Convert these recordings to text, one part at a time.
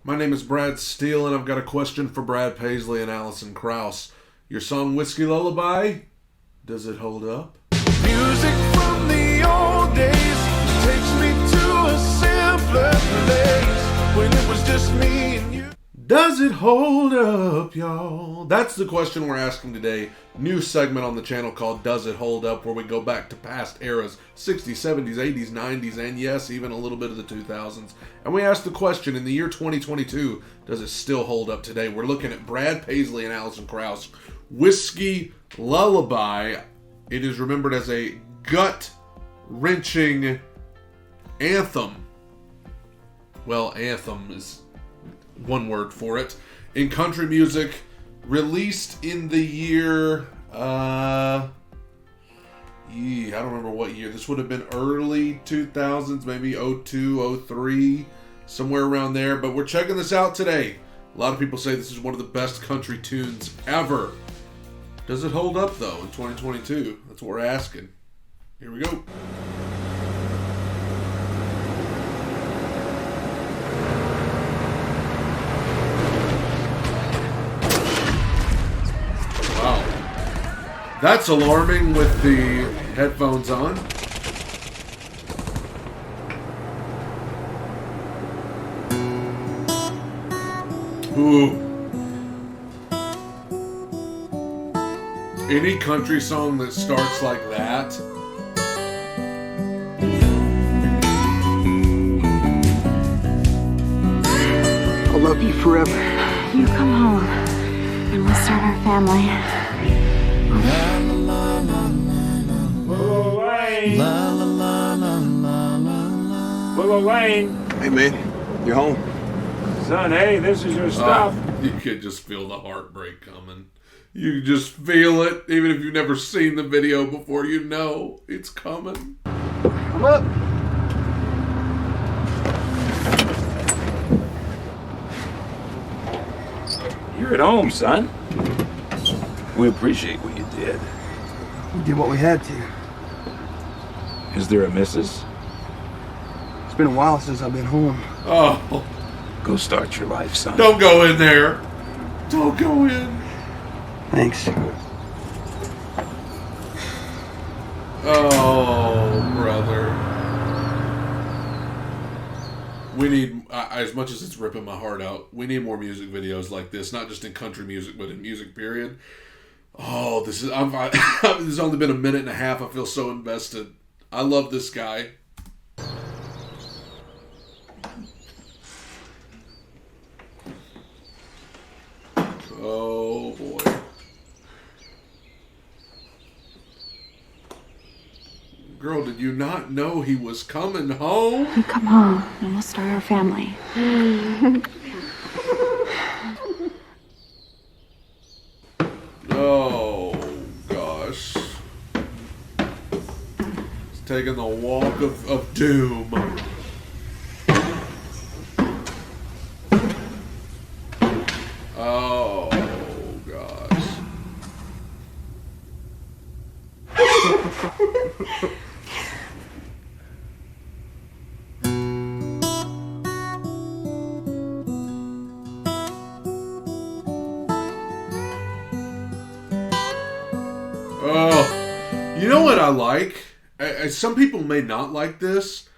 My name is Brad Steele, and I've got a question for Brad Paisley and Allison Krauss. Your song Whiskey Lullaby, does it hold up? Music from the old days takes me to a simpler place when it was just me and you. Does it hold up, y'all? That's the question we're asking today. New segment on the channel called Does It Hold Up, where we go back to past eras, 60s, 70s, 80s, 90s, and yes, even a little bit of the 2000s. And we ask the question, in the year 2022, does it still hold up today? We're looking at Brad Paisley and Allison Krauss, Whiskey Lullaby. It is remembered as a gut-wrenching anthem. Well, anthem is one word for it. In country music, released in the year, I don't remember what year. This would have been early 2000s, maybe 02, 03, somewhere around there. But we're checking this out today. A lot of people say this is one of the best country tunes ever. Does it hold up, though, in 2022? That's what we're asking. Here we go. Wow. That's alarming with the headphones on. Ooh. Any country song that starts like that. I'll love you forever. You come home and we'll start our family. Whoa, Wayne. Whoa, Wayne. Hey, man, you're home. Son, hey, this is your stuff. You could just feel the heartbreak coming. You just feel it, even if you've never seen the video before. You know it's coming. Come up. You're at home, son. We appreciate what you did. We did what we had to. Is there a missus? It's been a while since I've been home. Oh, Go start your life, son. don't go in there. Don't go in. Thanks. Oh, brother. We need, as much as it's ripping my heart out, we need more music videos like this, not just in country music, but in music, period. Oh, this is, this has only been a minute and a half. I feel so invested. I love this guy. Oh, boy. Girl, did you not know he was coming home? You come home and we'll start our family. Oh, gosh. He's taking the walk of doom. Oh, gosh. Oh, you know what I like? Some people may not like this.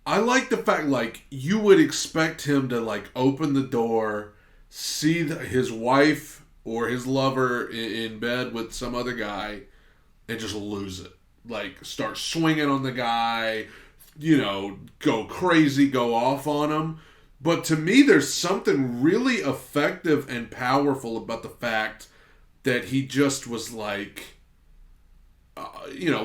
I like the fact, like, you would expect him to, like, open the door, see his wife or his lover in bed with some other guy, and just lose it. Like, start swinging on the guy, you know, go crazy, go off on him. But to me, there's something really effective and powerful about the fact that he just was like,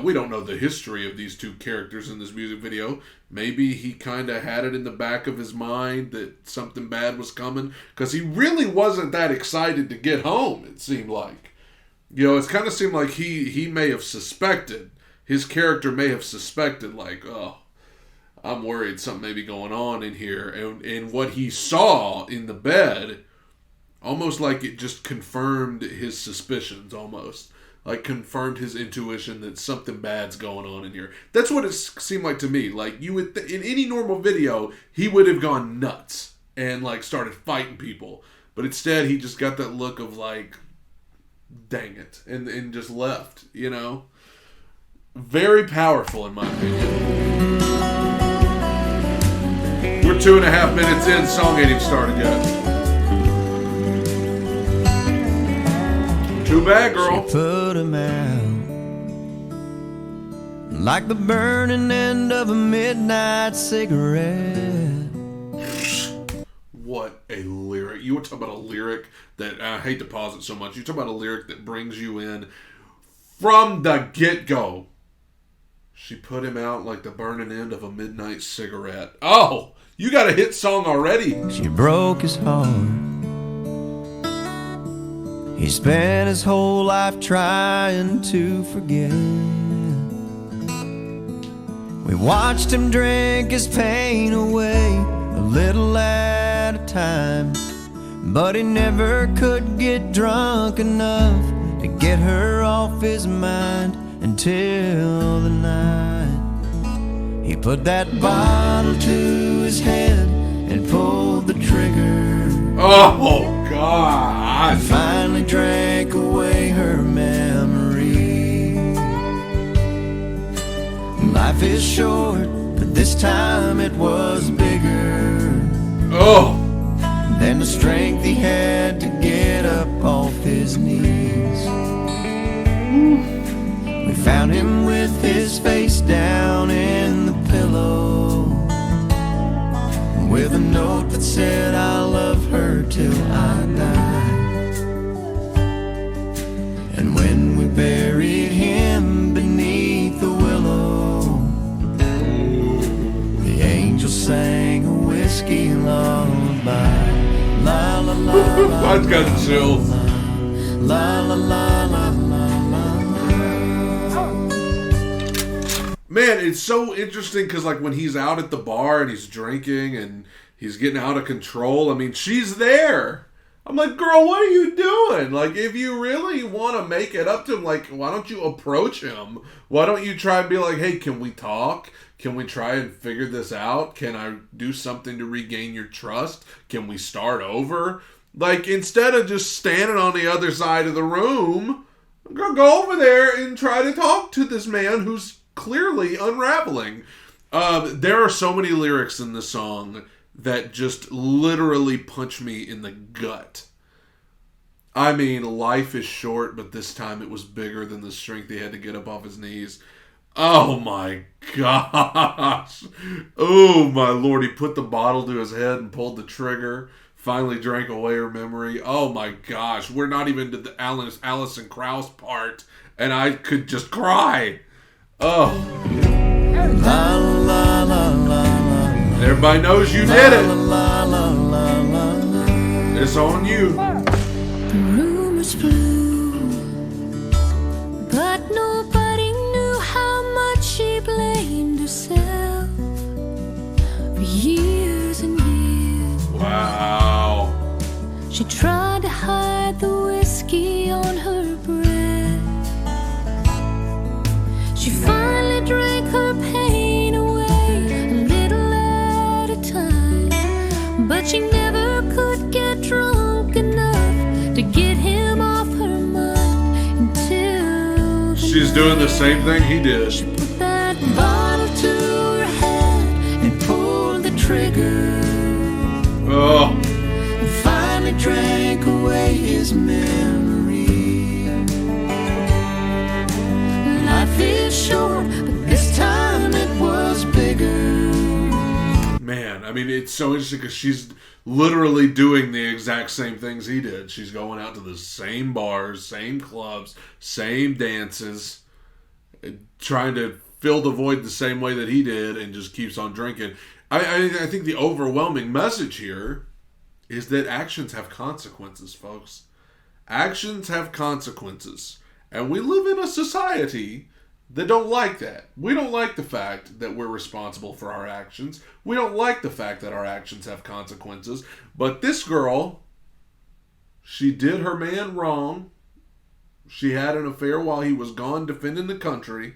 we don't know the history of these two characters in this music video. Maybe he kind of had it in the back of his mind that something bad was coming, because he really wasn't that excited to get home, it seemed like. It kind of seemed like he may have suspected, his character may have suspected, like, oh, I'm worried something may be going on in here. And what he saw in the bed, almost like it just confirmed his suspicions, almost. Like, confirmed his intuition that something bad's going on in here. That's what it seemed like to me. Like, you would in any normal video, he would have gone nuts. and like started fighting people. But instead, he just got that look of like, dang it, and just left, you know? Very powerful, in my opinion. We're 2.5 minutes in, song ain't even started yet. Too bad, girl. She put him out like the burning end of a midnight cigarette. What a lyric. You were talking about a lyric that, I hate to pause it so much, you talk about a lyric that brings you in from the get-go. She put him out like the burning end of a midnight cigarette. Oh, you got a hit song already. She broke his heart. He spent his whole life trying to forget. We watched him drink his pain away, a little at a time. But he never could get drunk enough to get her off his mind until the night he put that bottle to his head and pulled the trigger. Oh, God. And finally drank away her memory. Life is short, but this time it was bigger. Oh. Than the strength he had to get up off his knees. We found him with his face down in the pillow, with a note that said, I love her till I die. And when we buried him beneath the willow, the angel sang a whiskey lullaby. La la la la. I've got chills. La la la la la la. Man, it's so interesting because, like, when he's out at the bar and he's drinking and he's getting out of control, I mean, she's there. I'm like, girl, what are you doing? Like, if you really want to make it up to him, like, why don't you approach him? Why don't you try and be like, hey, can we talk? Can we try and figure this out? Can I do something to regain your trust? Can we start over? Like, instead of just standing on the other side of the room, go over there and try to talk to this man who's clearly unraveling. There are so many lyrics in this song that just literally punch me in the gut. I mean, life is short, but this time it was bigger than the strength he had to get up off his knees. Oh my gosh. Oh my Lord. He put the bottle to his head and pulled the trigger. Finally drank away her memory. Oh my gosh. We're not even to the Allison Krauss part. And I could just cry. Oh. La la la la. Everybody knows you did it. La la la la la. It's on you. The rumors flew, but nobody knew how much she blamed herself for years and years. Wow. She tried to hide the whiskey on her breath. She finally drank her pain away, a little at a time. But she never could get drunk enough to get him off her mind until She's doing the same thing he did. she put that bottle to her head and pulled the trigger. Oh. And finally drank away his memory. Life is short, but this time it was bigger. Man, I mean, it's so interesting because she's literally doing the exact same things he did. She's going out to the same bars, same clubs, same dances, trying to fill the void the same way that he did, and just keeps on drinking. I think the overwhelming message here is that actions have consequences, folks. Actions have consequences. And we live in a society that don't like that. We don't like the fact that we're responsible for our actions. We don't like the fact that our actions have consequences. But this girl, she did her man wrong. She had an affair while he was gone defending the country.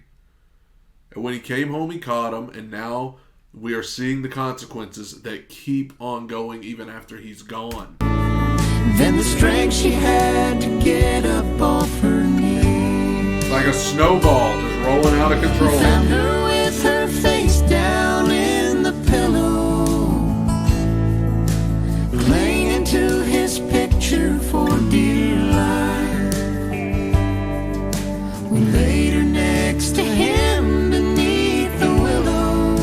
And when he came home, he caught him. And now we are seeing the consequences that keep on going even after he's gone. Then the strength she had to get up off her knees, Like a snowball just rolling out of control. found her with her face down in the pillow, clinging to his picture for dear life. We laid her next to him beneath the willow,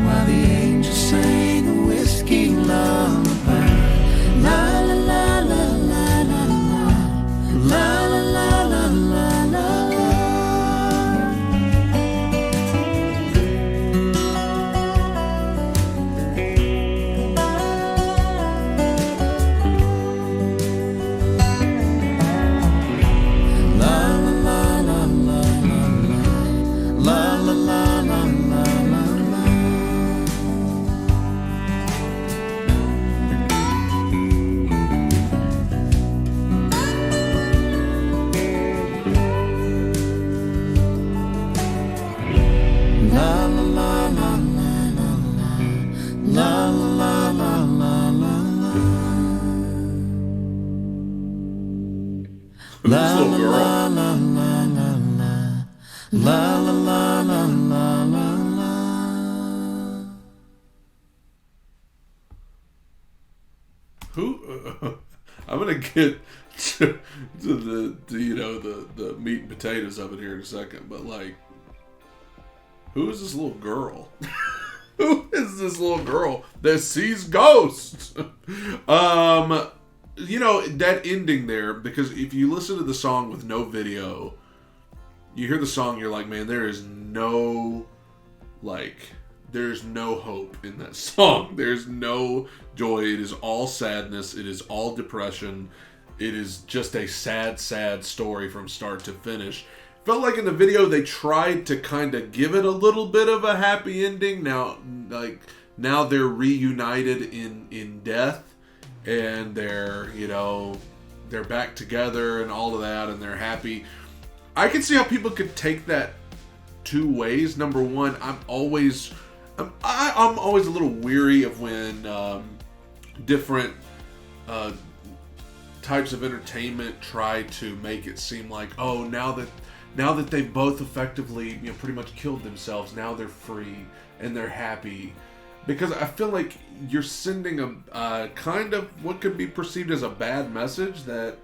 while the angels sang a whiskey lullaby. La la la la la la la, la la la la la la la. Who's this little girl? Who? I'm gonna get to the meat and potatoes of it here in a second, but like, who is this little girl? Who is this little girl that sees ghosts? That ending there, because if you listen to the song with no video, you hear the song, you're like, man, there's no hope in that song. There's no joy. It is all sadness. It is all depression. It is just a sad, sad story from start to finish. Felt like in the video they tried to kind of give it a little bit of a happy ending. Now they're reunited in death, and they're back together and all of that, and they're happy. I can see how people could take that two ways. Number one, I'm always a little weary of when different types of entertainment try to make it seem like, oh, now that they've both effectively pretty much killed themselves, now they're free and they're happy. Because I feel like you're sending a kind of what could be perceived as a bad message that,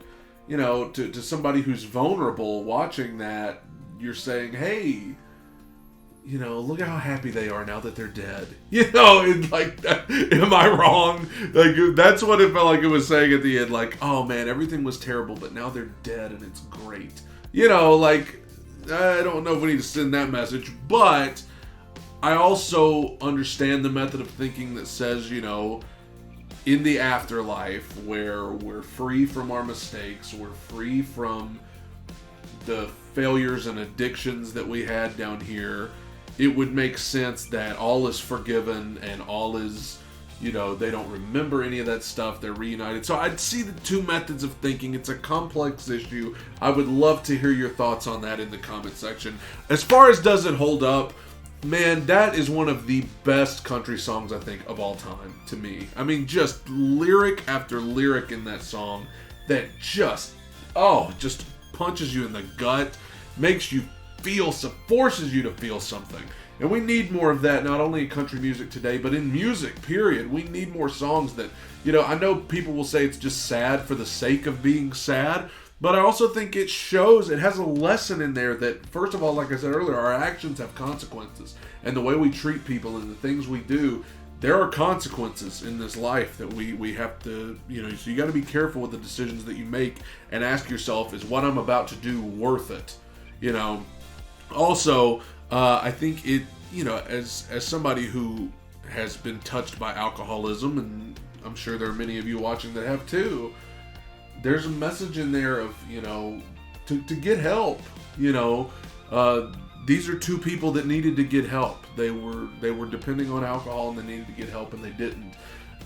to somebody who's vulnerable watching that, you're saying, hey, look at how happy they are now that they're dead. And like, am I wrong? Like, that's what it felt like it was saying at the end. Like, oh man, everything was terrible, but now they're dead and it's great. Like, I don't know if we need to send that message, but I also understand the method of thinking that says, in the afterlife, where we're free from our mistakes, we're free from the failures and addictions that we had down here, it would make sense that all is forgiven and all is, they don't remember any of that stuff. They're reunited. So I'd see the two methods of thinking. It's a complex issue. I would love to hear your thoughts on that in the comment section. As far as does it hold up, man, that is one of the best country songs, I think, of all time, to me. I mean, just lyric after lyric in that song that just punches you in the gut, makes you feel, forces you to feel something. And we need more of that, not only in country music today, but in music, period. We need more songs that, I know people will say it's just sad for the sake of being sad, but I also think it has a lesson in there that, first of all, like I said earlier, our actions have consequences. And the way we treat people and the things we do, there are consequences in this life that we have to, so you got to be careful with the decisions that you make and ask yourself, is what I'm about to do worth it? Also, I think it, as somebody who has been touched by alcoholism, and I'm sure there are many of you watching that have too, there's a message in there of, to get help. These are two people that needed to get help. They were depending on alcohol and they needed to get help and they didn't.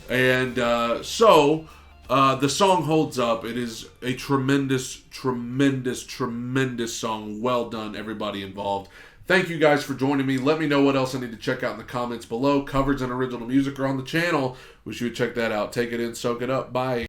And so the song holds up. It is a tremendous, tremendous, tremendous song. Well done, everybody involved. Thank you guys for joining me. Let me know what else I need to check out in the comments below. Covers and original music are on the channel. Wish you would check that out. Take it in, soak it up. Bye.